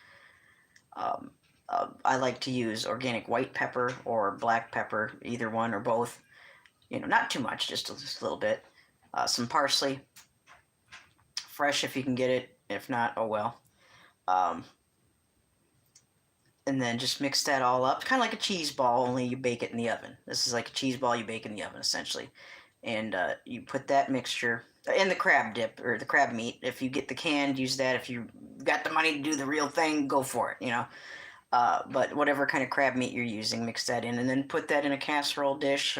I like to use organic white pepper or black pepper, either one or both. Not too much, just a little bit. Some parsley, fresh if you can get it. If not, oh well. And then just mix that all up, kind of like a cheese ball, only you bake it in the oven. This is like a cheese ball you bake in the oven, essentially. And you put that mixture in the crab dip, or the crab meat. If you get the canned, use that. If you got the money to do the real thing, go for it, But whatever kind of crab meat you're using, mix that in, and then put that in a casserole dish,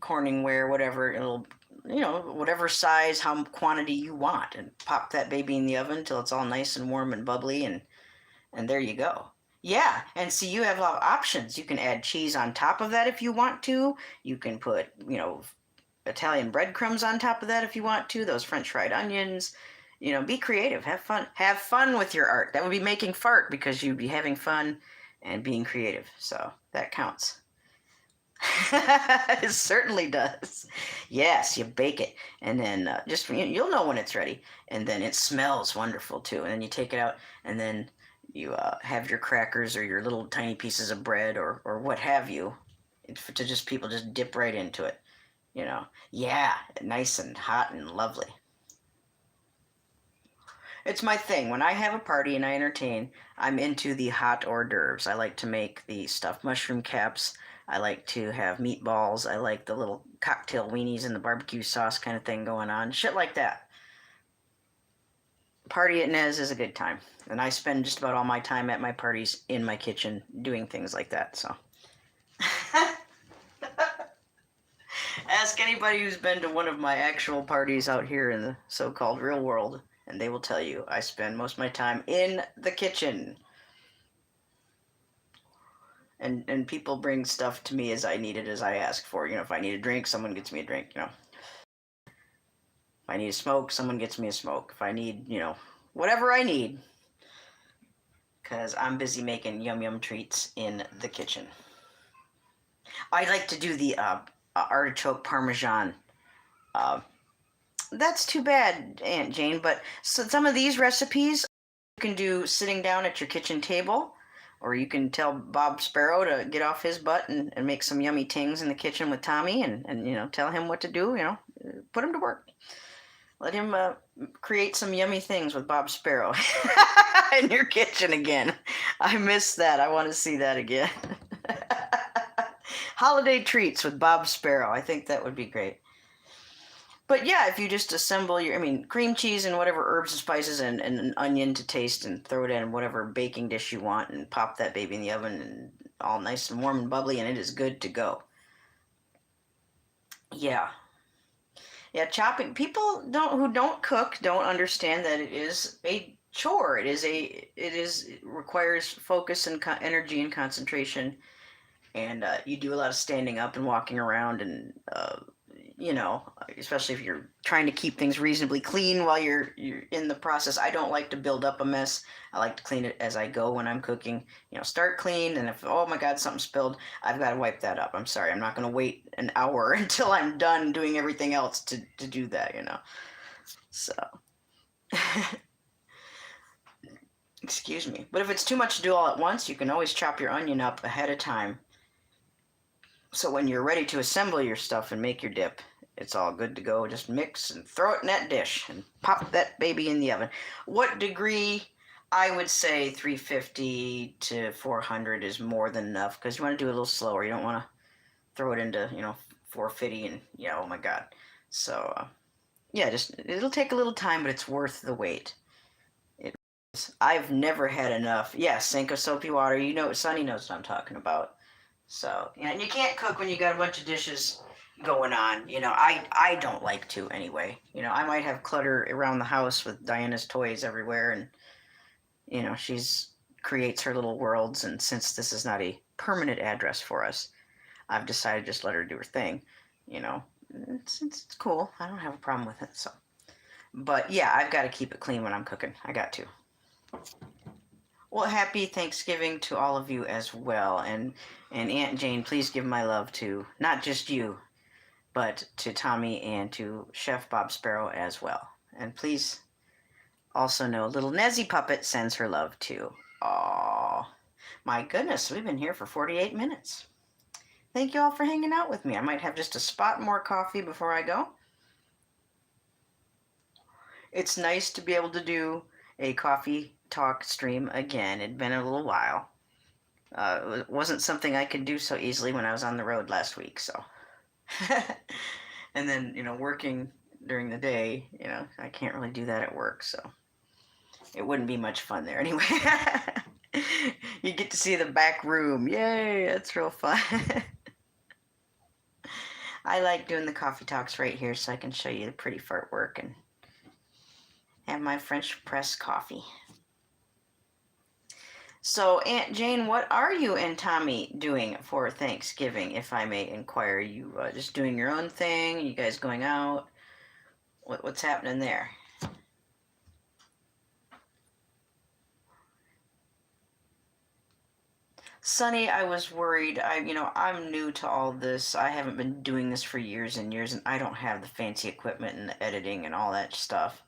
Corningware, whatever. It'll, whatever size, how quantity you want, and pop that baby in the oven until it's all nice and warm and bubbly, and there you go. Yeah, and see, you have a lot of options. You can add cheese on top of that if you want to. You can put, Italian breadcrumbs on top of that if you want to. Those French fried onions. Be creative. Have fun. Have fun with your art. That would be making fart because you'd be having fun and being creative. So that counts. It certainly does. Yes, you bake it, and then you'll know when it's ready, and then it smells wonderful too. And then you take it out, and then You have your crackers or your little tiny pieces of bread or what have you, to just people just dip right into it. Yeah, nice and hot and lovely. It's my thing. When I have a party and I entertain, I'm into the hot hors d'oeuvres. I like to make the stuffed mushroom caps. I like to have meatballs. I like the little cocktail weenies and the barbecue sauce kind of thing going on. Shit like that. Party at Nez is a good time. And I spend just about all my time at my parties in my kitchen doing things like that. So ask anybody who's been to one of my actual parties out here in the so-called real world, and they will tell you I spend most of my time in the kitchen. And people bring stuff to me as I need it, as I ask for. If I need a drink, someone gets me a drink. If I need a smoke, someone gets me a smoke. If I need, whatever I need, because I'm busy making yum yum treats in the kitchen. I like to do the artichoke parmesan. Uh, that's too bad, Aunt Jane, but some of these recipes you can do sitting down at your kitchen table, or you can tell Bob Sparrow to get off his butt and make some yummy tings in the kitchen with Tommy, and tell him what to do. Put him to work. Let him create some yummy things with Bob Sparrow in your kitchen again. I miss that. I want to see that again. Holiday treats with Bob Sparrow. I think that would be great. But yeah, if you just assemble cream cheese and whatever herbs and spices and an onion to taste and throw it in whatever baking dish you want and pop that baby in the oven and all nice and warm and bubbly and it is good to go. Yeah. Yeah, chopping. People who don't cook don't understand that it is a chore. It requires focus and energy and concentration, and you do a lot of standing up and walking around, and especially if you're trying to keep things reasonably clean while you're in the process. I don't like to build up a mess. I like to clean it as I go when I'm cooking. Start clean, and if oh my God something spilled, I've got to wipe that up. I'm sorry, I'm not going to wait an hour until I'm done doing everything else to do that. So excuse me. But if it's too much to do all at once, you can always chop your onion up ahead of time. So when you're ready to assemble your stuff and make your dip, it's all good to go. Just mix and throw it in that dish and pop that baby in the oven. What degree? I would say 350 to 400 is more than enough because you want to do it a little slower. You don't want to throw it into 450 and oh my God. So yeah, just it'll take a little time, but it's worth the wait. I've never had enough. Yeah, sink of soapy water. Sonny knows what I'm talking about. So, and you can't cook when you got a bunch of dishes going on. I don't like to anyway. I might have clutter around the house with Diana's toys everywhere, and she's creates her little worlds. And since this is not a permanent address for us, I've decided just let her do her thing. It's cool. I don't have a problem with it. So, but yeah, I've got to keep it clean when I'm cooking. I got to. Well, happy Thanksgiving to all of you as well. And Aunt Jane, please give my love to not just you, but to Tommy and to Chef Bob Sparrow as well. And please also know little Nezzy Puppet sends her love too. Aww. My goodness, we've been here for 48 minutes. Thank you all for hanging out with me. I might have just a spot more coffee before I go. It's nice to be able to do a coffee talk stream again. It'd been a little while. It wasn't something I could do so easily when I was on the road last week, so. And then, working during the day, I can't really do that at work, so. It wouldn't be much fun there anyway. You get to see the back room. Yay, that's real fun. I like doing the coffee talks right here so I can show you the pretty fart work and have my French press coffee. So, Aunt Jane, what are you and Tommy doing for Thanksgiving, if I may inquire? You just doing your own thing? You guys going out? What's happening there? Sonny, I was worried. I'm new to all this. I haven't been doing this for years and years, and I don't have the fancy equipment and the editing and all that stuff.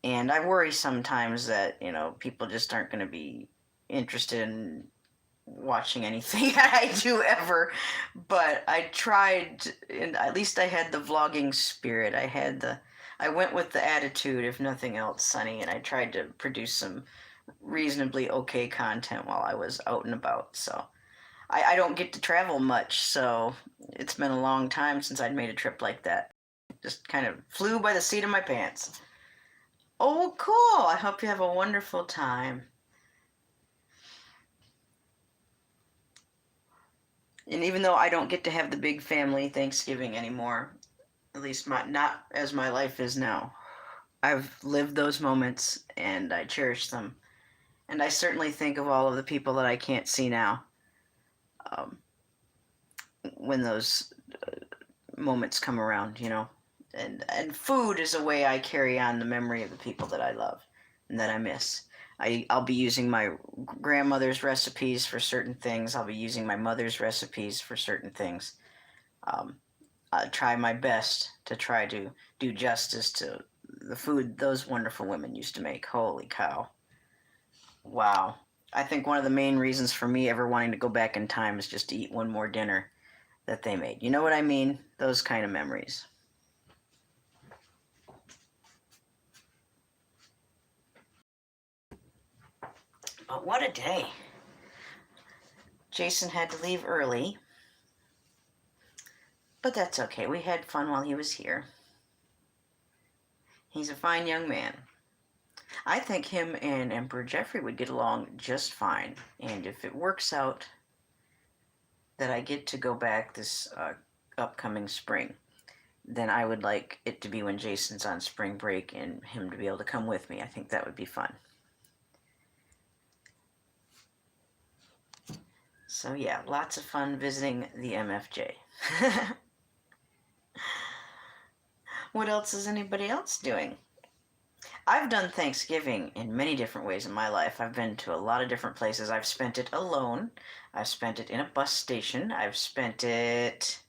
And I worry sometimes that, people just aren't going to be interested in watching anything I do ever. But I tried, and at least I had the vlogging spirit. I went with the attitude, if nothing else, Sunny, and I tried to produce some reasonably okay content while I was out and about. So I don't get to travel much, so it's been a long time since I'd made a trip like that. Just kind of flew by the seat of my pants. Oh, cool. I hope you have a wonderful time. And even though I don't get to have the big family Thanksgiving anymore, at least not as my life is now, I've lived those moments and I cherish them. And I certainly think of all of the people that I can't see now um, when those moments come around. And food is a way I carry on the memory of the people that I love and that I miss. I'll be using my grandmother's recipes for certain things. I'll be using my mother's recipes for certain things. Um, I try my best to try to do justice to the food those wonderful women used to make. Holy cow. Wow. I think one of the main reasons for me ever wanting to go back in time is just to eat one more dinner that they made. You know what I mean? Those kind of memories. But what a day. Jason had to leave early, but that's okay. We had fun while he was here. He's a fine young man. I think him and Emperor Jeffrey would get along just fine. And if it works out that I get to go back this upcoming spring, then I would like it to be when Jason's on spring break and him to be able to come with me. I think that would be fun. So yeah, lots of fun visiting the MFJ. What else is anybody else doing? I've done Thanksgiving in many different ways in my life. I've been to a lot of different places. I've spent it alone. I've spent it in a bus station. I've spent it,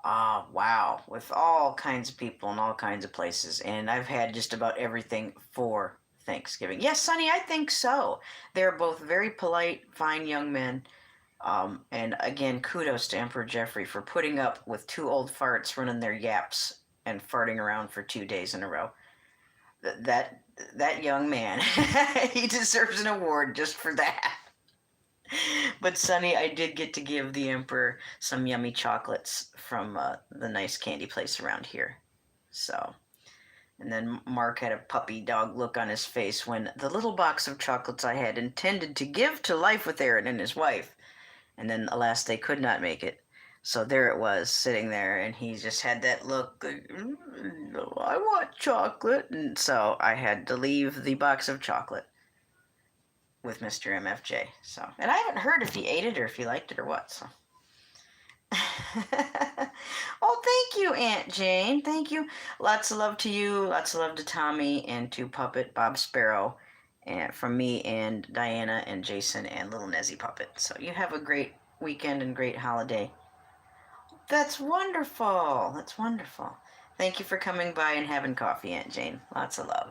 wow, with all kinds of people in all kinds of places. And I've had just about everything for Thanksgiving. Yes, Sonny, I think so. They're both very polite, fine young men. And again, kudos to Emperor Jeffrey for putting up with two old farts running their yaps and farting around for 2 days in a row. That young man, he deserves an award just for that. But Sonny, I did get to give the Emperor some yummy chocolates from the nice candy place around here. So, and then Mark had a puppy dog look on his face when the little box of chocolates I had intended to give to Life with Aaron and his wife, and then alas, they could not make it. So there it was, sitting there, and he just had that look, I want chocolate. And so I had to leave the box of chocolate with Mr. MFJ. So, and I haven't heard if he ate it or if he liked it or what. So, oh, thank you, Aunt Jane. Thank you. Lots of love to you. Lots of love to Tommy and to Puppet Bob Sparrow, and from me and Diana and Jason and Little Nezzy Puppet. So you have a great weekend and great holiday. That's wonderful. That's wonderful. Thank you for coming by and having coffee, Aunt Jane. Lots of love.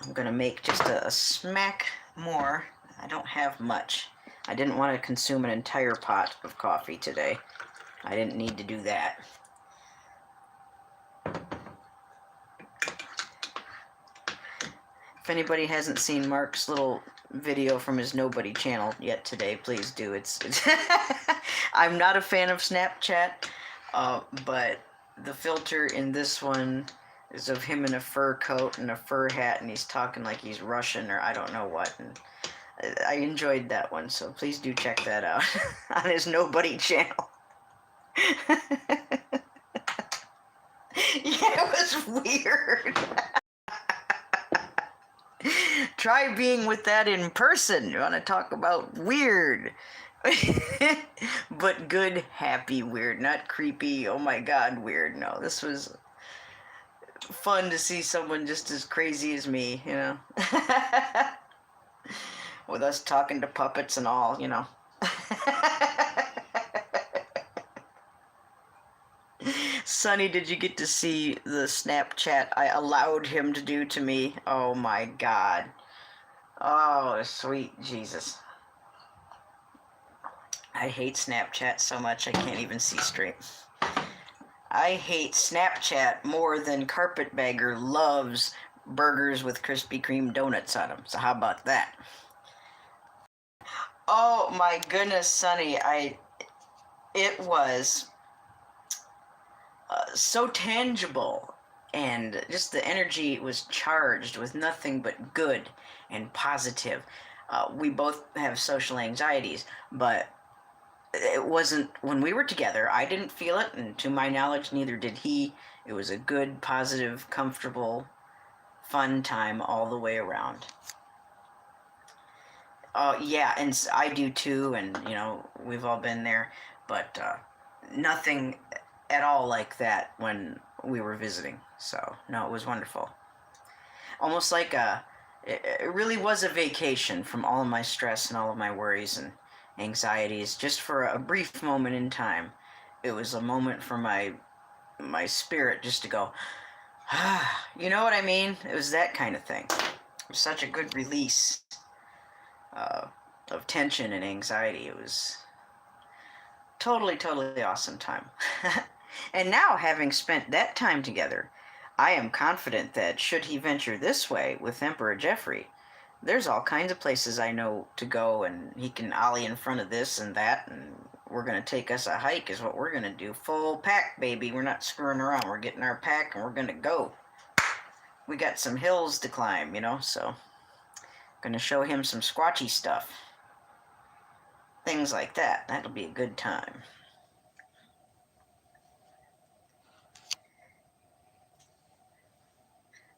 I'm going to make just a smack more. I don't have much. I didn't want to consume an entire pot of coffee today. I didn't need to do that. If anybody hasn't seen Mark's little video from his Nobody channel yet today, please do. It's I'm not a fan of Snapchat, but the filter in this one is of him in a fur coat and a fur hat, and he's talking like he's Russian or I don't know what. And I enjoyed that one, so please do check that out on his Nobody channel. Yeah, it was weird. Try being with that in person. You want to talk about weird. But good, happy weird, not creepy, oh my god weird. No, this was fun to see someone just as crazy as me, with us talking to puppets and all. Sonny, did you get to see the Snapchat I allowed him to do to me? Oh my God. Oh, sweet Jesus. I hate Snapchat so much I can't even see straight. I hate Snapchat more than Carpetbagger loves burgers with Krispy Kreme donuts on them. So how about that? Oh my goodness, Sonny, it was so tangible, and just the energy was charged with nothing but good and positive. We both have social anxieties, but it wasn't when we were together. I didn't feel it, and to my knowledge, neither did he. It was a good, positive, comfortable, fun time all the way around. Yeah, and I do too, and we've all been there, but nothing at all like that when we were visiting. So no, it was wonderful. Almost like it really was a vacation from all of my stress and all of my worries and anxieties, just for a brief moment in time. It was a moment for my spirit just to go, ah, you know what I mean? It was that kind of thing. It was such a good release uh, of tension and anxiety. It was totally awesome time. And now, having spent that time together, I am confident that should he venture this way with Emperor Jeffrey, there's all kinds of places I know to go, and he can ollie in front of this and that, and we're going to take us a hike is what we're going to do. Full pack, baby. We're not screwing around. We're getting our pack and we're going to go. We got some hills to climb, so going to show him some squatchy stuff. Things like that. That'll be a good time.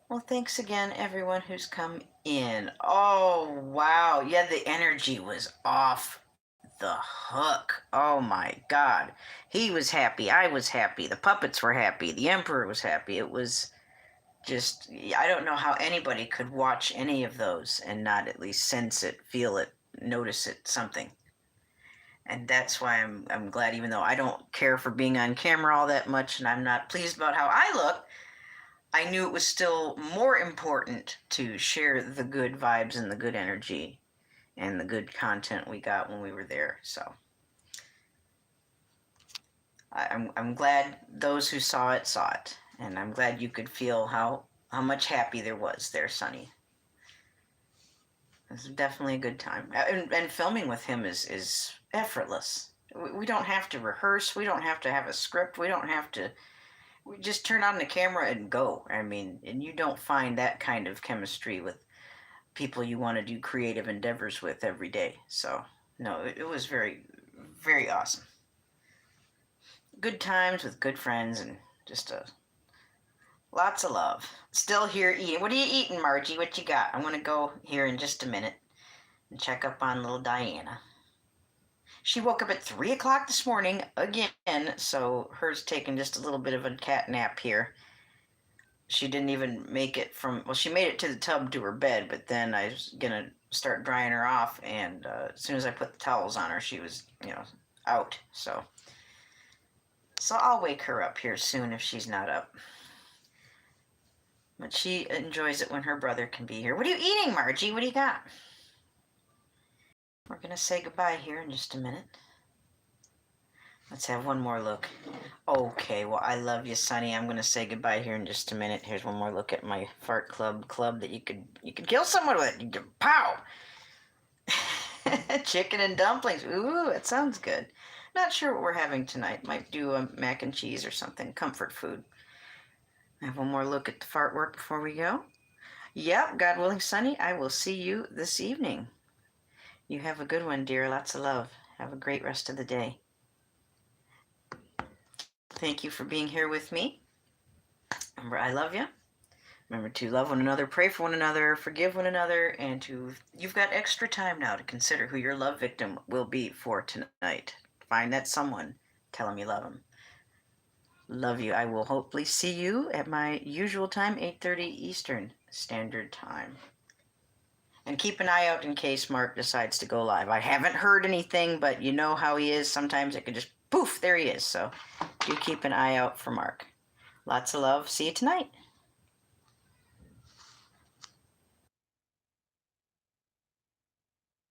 Well, thanks again, everyone who's come in. Oh, wow. Yeah, the energy was off the hook. Oh, my God. He was happy. I was happy. The puppets were happy. The Emperor was happy. It was just, I don't know how anybody could watch any of those and not at least sense it, feel it, notice it, something. And that's why I'm glad, even though I don't care for being on camera all that much and I'm not pleased about how I look, I knew it was still more important to share the good vibes and the good energy and the good content we got when we were there. So I'm glad those who saw it, and I'm glad you could feel how much happy there was there, Sonny. It was definitely a good time, and filming with him is effortless. We don't have to rehearse. We don't have to have a script. We don't have to. We just turn on the camera and go. I mean, and you don't find that kind of chemistry with people you want to do creative endeavors with every day. So, no, it was very, very awesome. Good times with good friends and just lots of love. Still here eating. What are you eating, Margie? What you got? I'm going to go here in just a minute and check up on little Diana. She woke up at 3 o'clock this morning again, so hers taking just a little bit of a cat nap here. She didn't even make it she made it to the tub to her bed, but then I was going to start drying her off, and as soon as I put the towels on her, she was, out. So I'll wake her up here soon if she's not up. But she enjoys it when her brother can be here. What are you eating, Margie? What do you got? We're going to say goodbye here in just a minute. Let's have one more look. Okay, well, I love you, Sonny. I'm going to say goodbye here in just a minute. Here's one more look at my fart club that you could kill someone with. You could, pow! Chicken and dumplings. Ooh, that sounds good. Not sure what we're having tonight. Might do a mac and cheese or something. Comfort food. Have one more look at the fart work before we go. Yep, God willing, Sonny, I will see you this evening. You have a good one, dear. Lots of love. Have a great rest of the day. Thank you for being here with me. Remember, I love you. Remember to love one another, pray for one another, forgive one another, and you've got extra time now to consider who your love victim will be for tonight. Find that someone. Tell them you love them. Love you. I will hopefully see you at my usual time, 8:30 Eastern Standard Time. And keep an eye out in case Mark decides to go live. I haven't heard anything, but you know how he is. Sometimes it could just poof, there he is. So do keep an eye out for Mark. Lots of love. See you tonight.